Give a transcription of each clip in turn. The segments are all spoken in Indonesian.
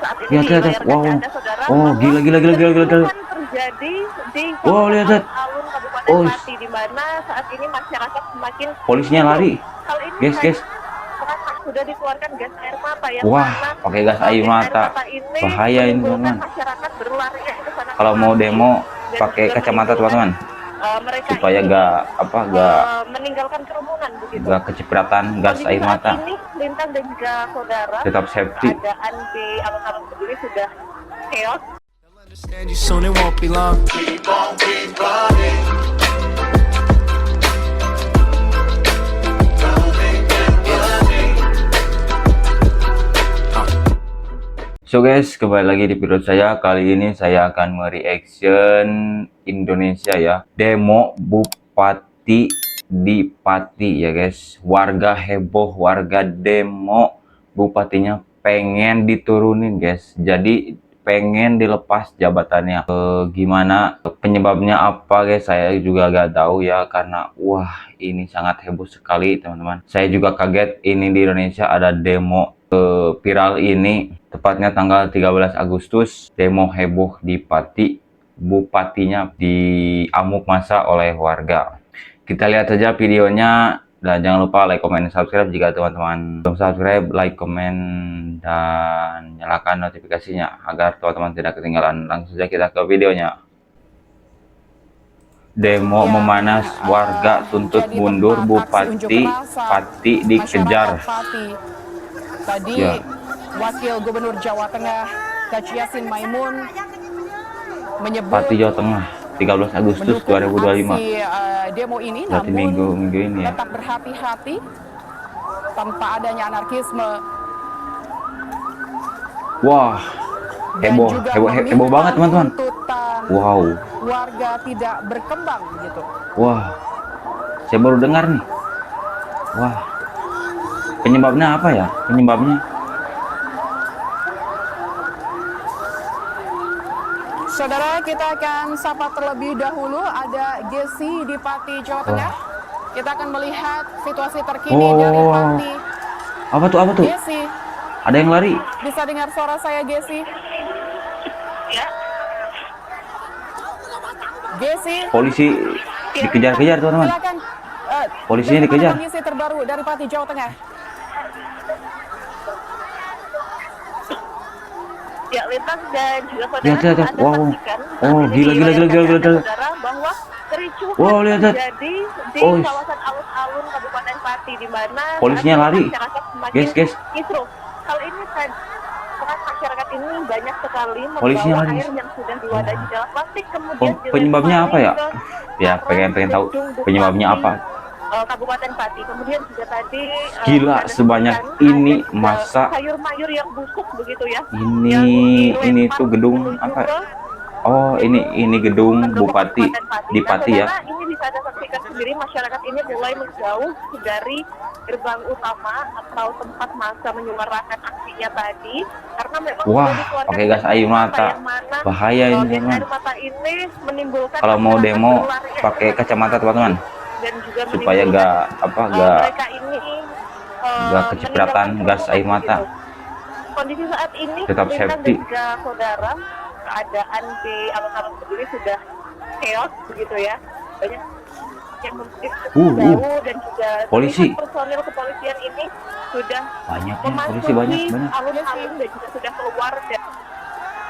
saat ini Lihat, di lihat, lihat. layar Wow. kaca Anda saudara Oh, bahwa gila, gila, gila, gila, gila, gila. kericuhan terjadi di Wow, kawasan lihat, lihat. alun-alun Kabupaten Oh, Pati di mana saat ini masyarakat semakin polisinya kisruh. lari. Hal ini Guys, guys. karena sudah dikeluarkan gas air mata yang Wah, mana pakai gas air gas air mata. mata ini Bahaya ini, menimbulkan teman-teman. masyarakat berlarian ke sana Kalau mau kemari demo dan pakai juga kacamata, menimbulkan teman-teman. mereka Supaya ini gak meninggalkan kerumunan begitu. gak kecipratan gas Kondisi air saat mata. ini Lintang dan juga saudara, Tetap safety. keadaan di alun-alun sendiri sudah chaos. Understand you soon, it won't be long. So guys, kembali lagi di video saya. Kali ini saya akan mereaction Indonesia ya. Demo Bupati di Pati ya guys. Warga heboh, warga demo. Bupatinya pengen diturunin guys. Jadi pengen dilepas jabatannya. Gimana penyebabnya apa guys? Saya juga gak tahu ya, karena wah ini sangat heboh sekali teman-teman. Saya juga kaget ini di Indonesia ada demo viral ini. Tepatnya tanggal 13 Agustus, demo heboh di Pati. Bupatinya diamuk massa oleh warga. Kita lihat saja videonya, dan jangan lupa like, comment, subscribe jika teman-teman belum subscribe. Like, comment, dan nyalakan notifikasinya agar teman-teman tidak ketinggalan. Langsung saja kita ke videonya. Demo memanas, warga tuntut mundur Bupati Pati dikejar. Tadi Ya. Wakil Gubernur Jawa Tengah Khaji Yassin Maimun menyebut Pati Jawa Tengah 13 Agustus 2025. aksi demo ini, Berarti namun minggu ini ya. tetap berhati-hati tanpa adanya anarkisme. Wah, Dan heboh, juga heboh banget teman-teman. tuntutan Wow, warga tidak berkembang gitu. wah, saya baru dengar nih. Wah, penyebabnya apa ya? Penyebabnya? Saudara, kita akan sapa terlebih dahulu, ada Gesi di Pati, Jawa Tengah. Kita akan melihat situasi terkini dari Pati. Apa tuh? Apa tuh? Gesi, Ada yang lari? bisa dengar suara saya, Gesi? Ya, Gesi, Polisi dikejar-kejar teman-teman. silakan. Polisinya bagaimana dikejar. kondisi terbaru dari Pati, Jawa Tengah? ya Lintang dan juga saudara, Lihat, lihat, lihat. Anda Wow. saksikan saat Oh, ini gila, di gila, layar gila, kaca gila, Anda, gila. saudara, bahwa kericuhan Wow, lihat, lihat. terjadi di Oh, kawasan alun-alun Kabupaten Pati di mana polisinya saat ini lari. masyarakat semakin Guys, guys. kisruh. Hal ini karena masyarakat ini banyak sekali Polisinya membawa lari. air yang sudah diwadahi dalam plastik, kemudian Oh, penyebabnya apa ya? Ya, arah pengen tahu gedung Bupati, penyebabnya apa. Kabupaten Pati. Kemudian juga tadi Gila, Anda sebanyak sebutkan ini ada juga masa. sayur mayur yang busuk begitu ya. Ini tuh gedung apa? Oh, ini gedung Bupati di Pati ya. Karena ini bisa Anda saksikan sendiri, masyarakat ini mulai menjauh dari gerbang utama atau tempat massa menyuarakan aksinya tadi, karena memang Wah, sudah dikeluarkan pakai gas air mata. yang mana Bahaya ini, gas teman-teman. air mata ini menimbulkan Kalau mau masyarakat demo berlarian pakai ke kacamata sana teman-teman, dan juga supaya menimbulkan, mereka ini gak kecipratan meninggalkan gas air kerumunan mata. begitu. Kondisi saat ini Tetap Lintang safety. dan juga saudara, keadaan di alun-alun sendiri sudah chaos begitu ya. Banyak yang jauh dan juga Polisi. personil kepolisian ini sudah Banyak ya, memasuki polisi banyak. alun-alun dan juga sudah keluar dan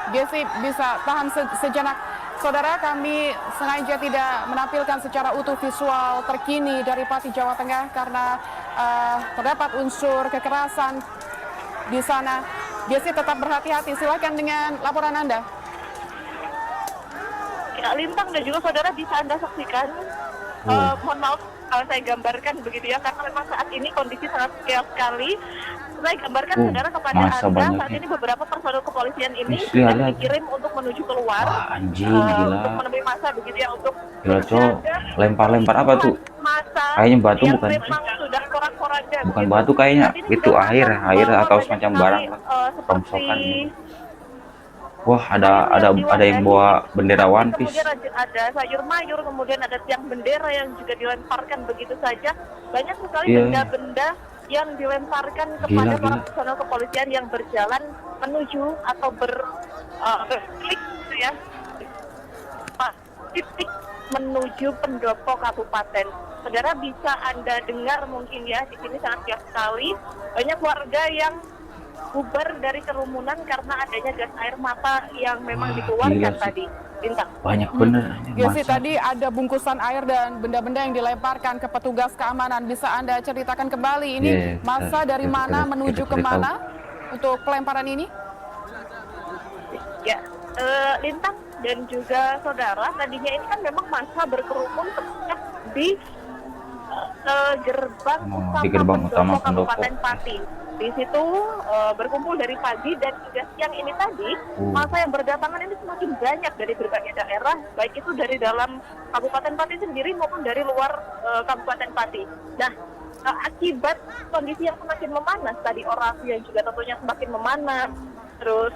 Gesi, bisa tahan sejenak. Saudara, kami sengaja tidak menampilkan secara utuh visual terkini dari Pati, Jawa Tengah karena terdapat unsur kekerasan di sana. Gesi, tetap berhati-hati. Silakan dengan laporan Anda. ya, Lintang dan juga saudara bisa Anda saksikan. Mohon maaf kalau saya gambarkan begitu ya, karena memang saat ini kondisi sangat chaos sekali. Saya gambarkan saudara kepada Anda, saat ini beberapa personel kepolisian ini sudah dikirim untuk menuju keluar. Wah, anjing, gila. Untuk menemui massa begitu ya, untuk Gila, cowok. Lempar-lempar apa tuh? massa Kayaknya batu yang bukan? memang sudah porak-poranda Bukan begitu. batu kayaknya. Saat ini Itu sudah air bahwa atau banyak semacam sekali, barang lah. seperti Rongsokan. Wah, ada yang bawa bendera One Piece. kemudian ada sayur mayur, kemudian ada tiang bendera yang juga dilemparkan begitu saja. Banyak sekali Iya. benda-benda yang dilemparkan kepada Gila, para gila. personel kepolisian yang berjalan menuju atau berklik gitu ya, titik menuju pendopo kabupaten. Saudara bisa Anda dengar mungkin ya, di sini sangat siap sekali. Banyak warga yang bubar dari kerumunan karena adanya gas air mata yang memang dikeluarkan tadi. Bintang. Banyak bener. Gesi, tadi ada bungkusan air dan benda-benda yang dilemparkan ke petugas keamanan. Bisa Anda ceritakan kembali ini masa dari mana menuju kemana untuk pelemparan ini? Ya, Lintang dan juga saudara, tadinya ini kan memang masa berkerumun tepat di gerbang utama pendopo Kabupaten Pati. Di situ berkumpul dari pagi dan juga siang ini tadi, masa yang berdatangan ini semakin banyak dari berbagai daerah, baik itu dari dalam Kabupaten Pati sendiri maupun dari luar Kabupaten Pati. Nah, akibat kondisi yang semakin memanas tadi, orasi yang juga tentunya semakin memanas, terus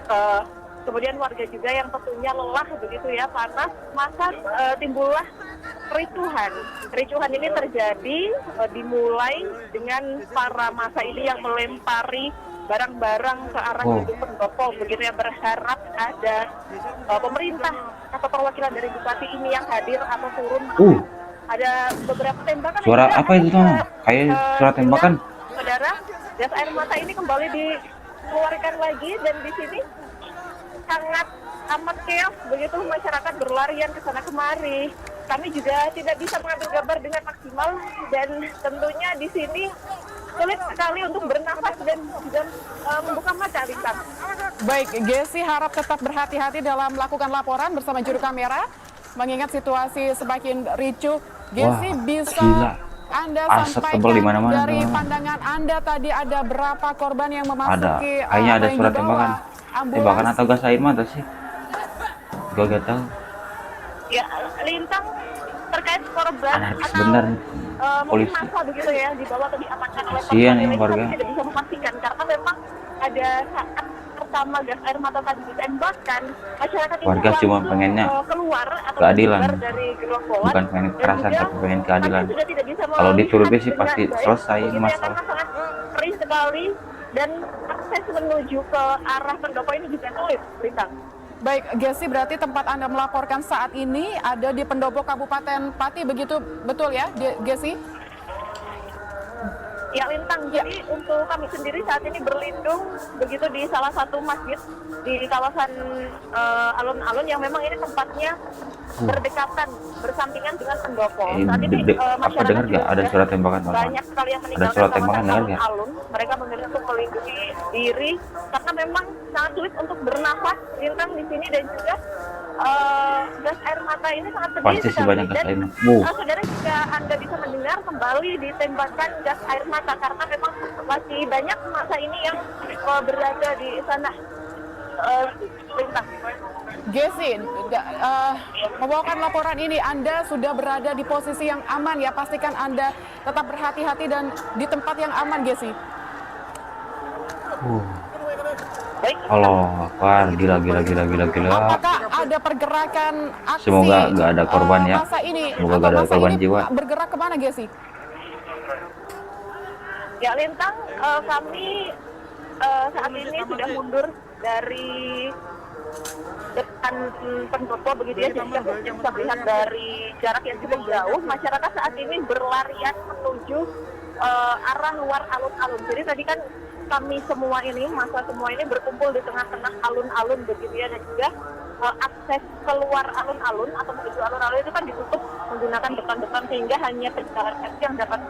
kemudian warga juga yang tentunya lelah begitu ya, panas, maka timbullah kericuhan. Kericuhan ini terjadi dimulai dengan para massa ini yang melempari barang-barang ke arah gedung pendopo begitu ya, berharap ada pemerintah atau perwakilan dari bupati ini yang hadir atau turun. Ada beberapa tembakan. Suara apa itu tuh? Kayak suara tembakan. Saudara, gas air mata ini kembali dikeluarkan lagi dan di sini sangat amat chaos begitu, masyarakat berlarian ke sana kemari. Kami juga tidak bisa mengambil gambar dengan maksimal dan tentunya di sini sulit sekali untuk bernafas dan juga membuka mata, Lintang. Baik, Gesi harap tetap berhati-hati dalam melakukan laporan bersama juru kamera, mengingat situasi semakin ricuh. Gesi, bisa gila. Anda Asap sampaikan tebal di mana-mana, dari teman-teman. pandangan Anda tadi ada berapa korban yang memasuki Kayaknya ada yang surat dibawa tembakan. Tembakan atau gas air mata sih? Gue gak tahu. Ya, Lintang, terkait korban Anarkis atau bener. mungkin Polisi. massa begitu ya dibawa atau diamankan oleh Kasian polisi, ini warga. kami tidak bisa memastikan karena memang ada saat pertama gas air mata tadi ditembakkan, masyarakat itu Warga cuma langsung, pengennya keluar atau keadilan. keluar dari gerbang bola. Bukan pengen Dan kekerasan, juga tapi pengen keadilan. kami juga tidak bisa Kalau melihat dituruti sih dengan pasti baik, selesai begitu ya, masalah. karena sangat perih sekali dan akses menuju ke arah pendopo ini juga sulit, Lintang. Baik, Gesi, berarti tempat Anda melaporkan saat ini ada di pendopo Kabupaten Pati, begitu betul ya, Gesi? Ya, Lintang, jadi untuk kami sendiri saat ini berlindung begitu di salah satu masjid di kawasan alun-alun yang memang ini tempatnya berdekatan, bersampingan dengan pendopo. Saat ini Apa dengar gak ada suara tembakan, teman-teman? banyak sekali yang Ada meninggalkan suara tembakan, kawasan dengar gak? alun-alun. Mereka memilih untuk melindungi diri karena memang sangat sulit untuk bernafas, Lintang, di sini dan juga gas air mata ini sangat pedih Pasti sih sekali. banyak gas Dan air mata. saudara juga Anda bisa mendengar kembali ditembakkan gas air mata karena memang masih banyak massa ini yang berada di sana. Lintang. Gesi, membawakan laporan ini, Anda sudah berada di posisi yang aman ya, pastikan Anda tetap berhati-hati dan di tempat yang aman, Gesi. Baik. Allah, gila. Apakah ada pergerakan aksi? Semoga nggak ada korban ya. Masa ini, Semoga nggak ada masa korban ini jiwa. Bergerak kemana, Gesi? Ya, Lintang, kami saat ini sudah mundur dari depan pendopo begitu ya, jadi kami bisa melihat dari jarak yang cukup jauh. Masyarakat saat ini berlarian menuju arah luar alun-alun. Jadi tadi kan kami semua ini, masa semua ini berkumpul di tengah-tengah alun-alun begitu ya, dan juga akses keluar alun-alun atau menuju alun-alun itu kan ditutup menggunakan beton-beton sehingga hanya pejalan kaki yang dapat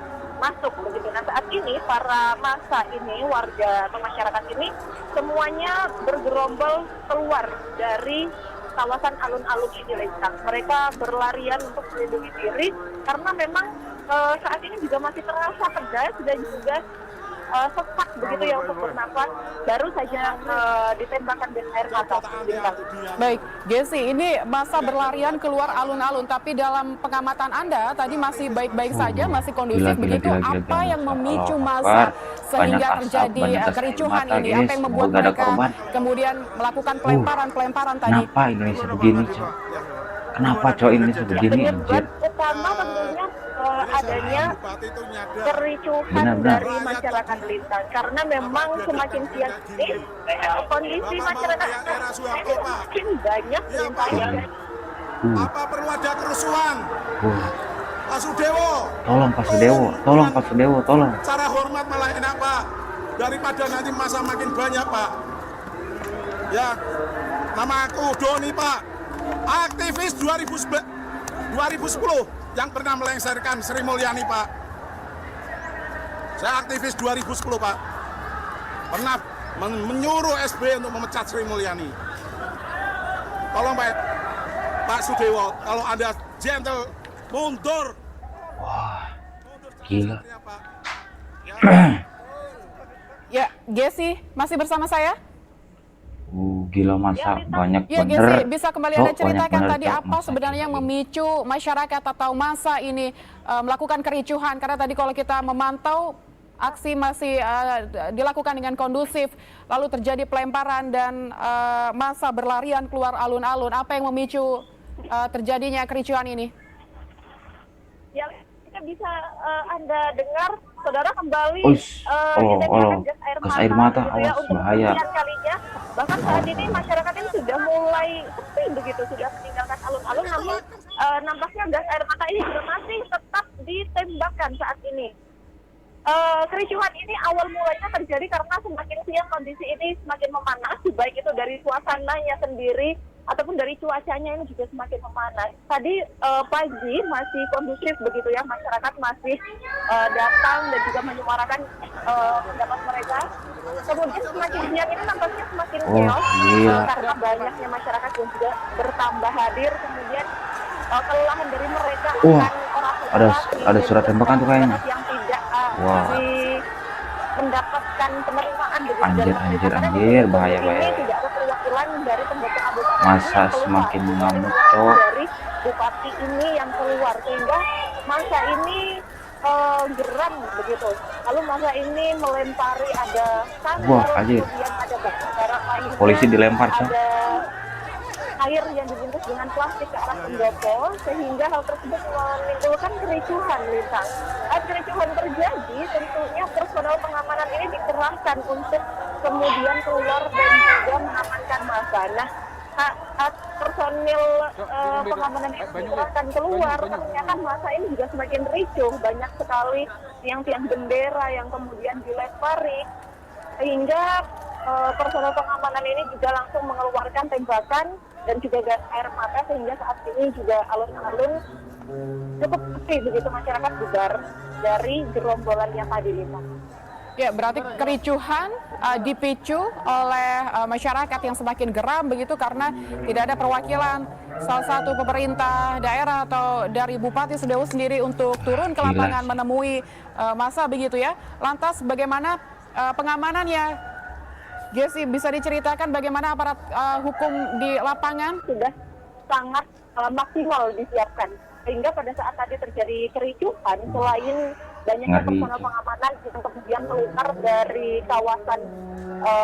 masuk begitu. Nah, saat ini para massa ini, warga atau masyarakat ini semuanya bergerombol keluar dari kawasan alun-alun ini, Lintang. Mereka berlarian untuk melindungi diri karena memang saat ini juga masih terasa pedas dan juga sesak begitu ya untuk bernafas. Baru saja ditembakkan gas air mata, Lintang. Baik, Gesi, ini masa berlarian keluar alun-alun, tapi dalam pengamatan Anda tadi masih baik-baik saja, masih kondusif begitu. Apa yang memicu masa sehingga terjadi kericuhan ini? Apa yang membuat mereka kemudian melakukan pelemparan tadi? Kenapa Indonesia begini, Cok? Kenapa Cok Indonesia begini, anjir? pertama tentunya adanya kericuhan Benar-benar. dari masyarakat Lintang, karena memang semakin siang ini kondisi masyarakat semakin banyak Lintang. Apa perlu ada kerusuhan? Pak Sudewo. Tolong Pak Sudewo, tolong Pak Sudewo, tolong. Cara hormat malah enak Pak. Daripada nanti masa makin banyak Pak. Ya, nama aku Doni Pak. Aktivis 2010 yang pernah melengsarkan Sri Mulyani Pak. Saya aktivis 2010 Pak. Pernah menyuruh SBY untuk memecat Sri Mulyani. Tolong Pak Sudewo, kalau Anda gentle, mundur. Wah, gila. Ya, Gesi masih bersama saya? Gila masa banyak Ya, bener. Gesi, bisa kembali Anda Cok, ceritakan banyak tadi bener, Cok, apa masa sebenarnya yang kayak gini. memicu masyarakat atau massa ini melakukan kericuhan? Karena tadi kalau kita memantau aksi masih dilakukan dengan kondusif, lalu terjadi pelemparan dan massa berlarian keluar alun-alun. Apa yang memicu terjadinya kericuhan ini? Ya, kita bisa Anda dengar, saudara, kembali Uish, ditembakkan gas air mata, gitu ya, awas, untuk bahaya. kesekian kalinya. Bahkan saat ini masyarakat ini sudah mulai sepi begitu, sudah meninggalkan alun-alun, namun nampaknya gas air mata ini juga masih tetap ditembakkan saat ini. Kericuhan ini awal mulanya terjadi karena semakin siang kondisi ini semakin memanas, baik itu dari suasananya sendiri ataupun dari cuacanya ini juga semakin memanas. Tadi pagi masih kondusif begitu ya, masyarakat masih datang dan juga menyuarakan pendapat mereka. Kemudian semakin siang ini nampaknya semakin chaos karena banyaknya masyarakat yang juga bertambah hadir. Kemudian kelelahan dari mereka akan ada surat tembakan tuh kayaknya. Yang tidak mendapatkan penerimaan begitu. Anjir, bahaya. Ini tidak ada perwakilan dari pendeta kabupaten. Masa semakin ngamuk, Cok. Dari bupati ini yang keluar, sehingga masa ini geram begitu. Lalu masa ini melempari ada Wah, sandal, anjir. kemudian ada barang lainnya. Polisi dilempar, Cok. Ada air yang dibungkus dengan plastik ke arah pendopo, sehingga hal tersebut menimbulkan kericuhan Lintang. Saat kericuhan terjadi, tentunya personel pengamanan ini dikerahkan untuk kemudian keluar dan juga mengamankan massa. Nah, saat personil pengamanan ini dikerahkan keluar, ternyata massa ini juga semakin ricuh. Banyak sekali tiang-tiang bendera yang kemudian dilempari, sehingga personel pengamanan ini juga langsung mengeluarkan tembakan dan juga gas air mata, sehingga saat ini juga alun-alun cukup sepi begitu, masyarakat bubar dari gerombolan yang tadi Lintang. Ya, berarti kericuhan dipicu oleh masyarakat yang semakin geram begitu karena tidak ada perwakilan salah satu pemerintah daerah atau dari Bupati Sudewo sendiri untuk turun ke lapangan menemui massa begitu ya. Lantas bagaimana pengamanannya? Gesi, bisa diceritakan bagaimana aparat hukum di lapangan? Sudah sangat maksimal disiapkan, sehingga pada saat tadi terjadi kericuhan, selain banyaknya personel pengamanan yang kemudian keluar dari kawasan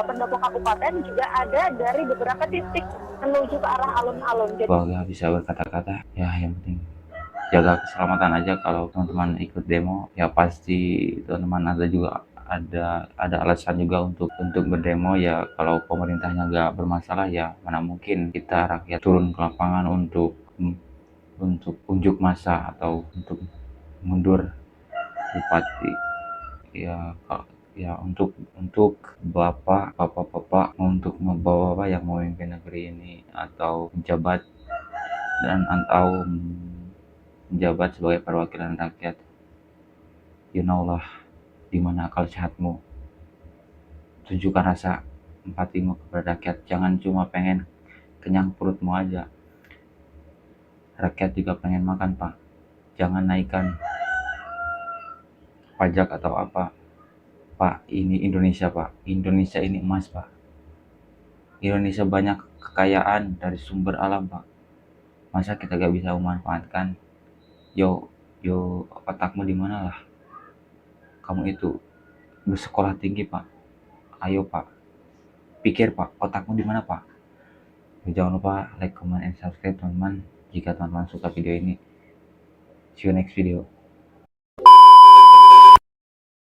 pendopo kabupaten, juga ada dari beberapa titik menuju ke arah alun-alun. Wah, gak bisa berkata-kata. Ya, yang penting jaga keselamatan aja. Kalau teman-teman ikut demo, ya pasti teman-teman ada alasan juga untuk berdemo ya. Kalau pemerintahnya nggak bermasalah, ya mana mungkin kita rakyat turun ke lapangan untuk unjuk massa atau untuk mundur bupati. Ya untuk bapak untuk bapak yang memimpin negeri ini, atau menjabat atau menjabat sebagai perwakilan rakyat, you know lah di mana akal sehatmu. Tunjukkan rasa empatimu kepada rakyat. Jangan cuma pengen kenyang perutmu aja. Rakyat juga pengen makan, Pak. Jangan naikkan pajak atau apa. Pak, ini Indonesia, Pak. Indonesia ini emas, Pak. Indonesia banyak kekayaan dari sumber alam, Pak. Masa kita gak bisa memanfaatkan? Yo, otakmu di mana lah? Kamu itu bersekolah tinggi, Pak. Ayo, Pak. Pikir, Pak. Otakmu di mana, Pak? Jangan lupa like, comment, and subscribe, teman-teman. Jika teman-teman suka video ini, See you next video.